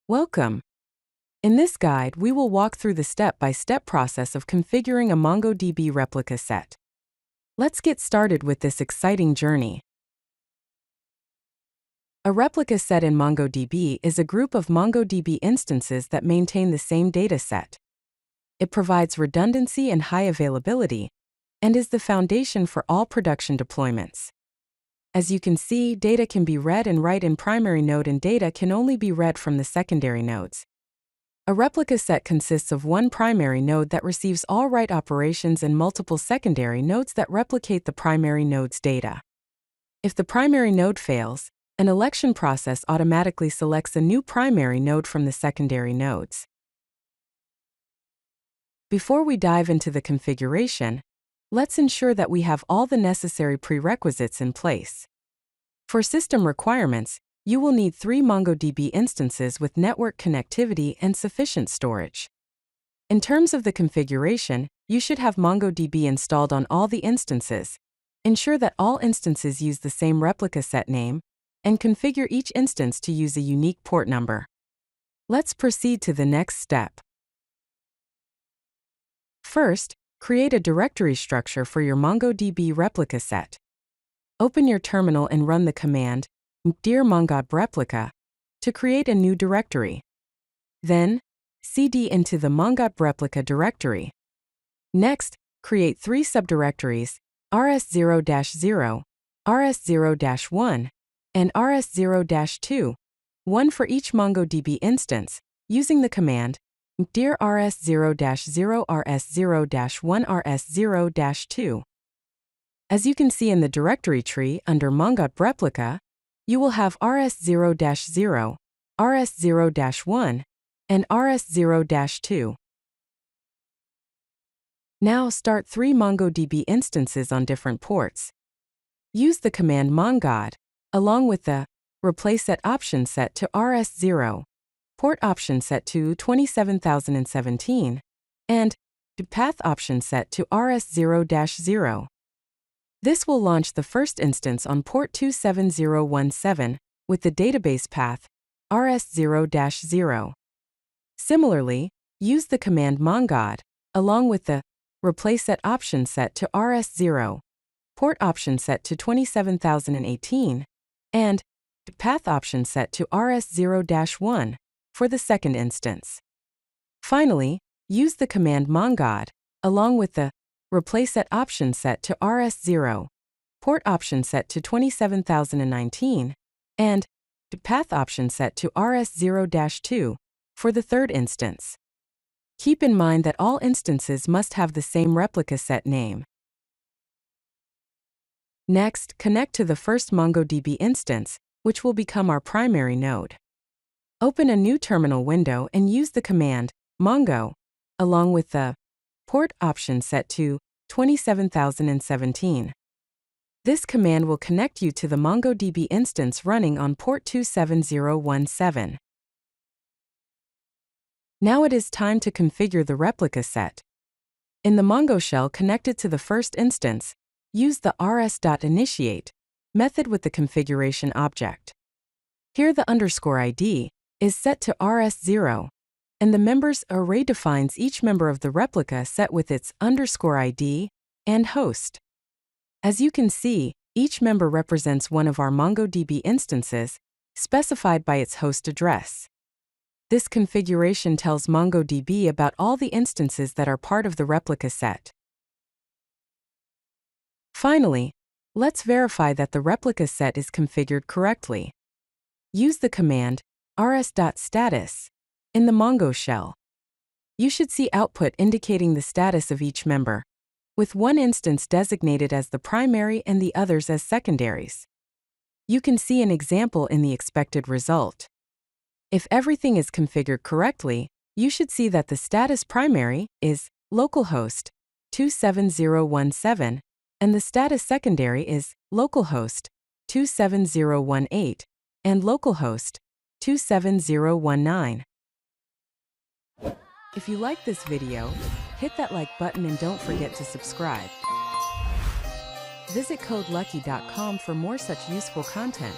Welcome. In this guide, we will walk through the step-by-step process of configuring a MongoDB replica set. Let's get started with this exciting journey. A replica set in MongoDB is a group of MongoDB instances that maintain the same data set. It provides redundancy and high availability, and is the foundation for all production deployments. As you can see, data can be read and write in primary node and data can only be read from the secondary nodes. A replica set consists of one primary node that receives all write operations and multiple secondary nodes that replicate the primary node's data. If the primary node fails, an election process automatically selects a new primary node from the secondary nodes. Before we dive into the configuration, let's ensure that we have all the necessary prerequisites in place. For system requirements, you will need 3 MongoDB instances with network connectivity and sufficient storage. In terms of the configuration, you should have MongoDB installed on all the instances. Ensure that all instances use the same replica set name, and configure each instance to use a unique port number. Let's proceed to the next step. First, create a directory structure for your MongoDB replica set. Open your terminal and run the command "dir MongoDB Replica" to create a new directory. Then, cd into the MongoDB Replica directory. Next, create 3 subdirectories, rs0-0, rs0-1, and rs0-2, one for each MongoDB instance, using the command dir rs0-0, rs0-1, rs0-2. As you can see in the directory tree under MongoDB Replica, you will have rs0-0, rs0-1, and rs0-2. Now start 3 MongoDB instances on different ports. Use the command mongod, along with the replace set option set to rs0, port option set to 27017, and path option set to rs0-0. This will launch the first instance on port 27017 with the database path rs0-0. Similarly, use the command mongod, along with the replace set option set to rs0, port option set to 27018, and path option set to rs0-1 for the second instance. Finally, use the command mongod, along with the replace set option set to rs0, port option set to 27019, and path option set to rs0-2 for the third instance. Keep in mind that all instances must have the same replica set name. Next, connect to the first MongoDB instance, which will become our primary node. Open a new terminal window and use the command mongo, along with the port option set to 27017. This command will connect you to the MongoDB instance running on port 27017. Now it is time to configure the replica set. In the Mongo shell connected to the first instance, use the rs.initiate method with the configuration object. Here the _ID is set to rs0, and the members array defines each member of the replica set with its _ID and host. As you can see, each member represents one of our MongoDB instances, specified by its host address. This configuration tells MongoDB about all the instances that are part of the replica set. Finally, let's verify that the replica set is configured correctly. Use the command rs.status in the Mongo shell. You should see output indicating the status of each member, with one instance designated as the primary and the others as secondaries. You can see an example in the expected result. If everything is configured correctly, you should see that the status primary is localhost 27017, and the status secondary is localhost 27018 and localhost 27019. If you like this video, hit that like button and don't forget to subscribe. Visit CodeLucky.com for more such useful content.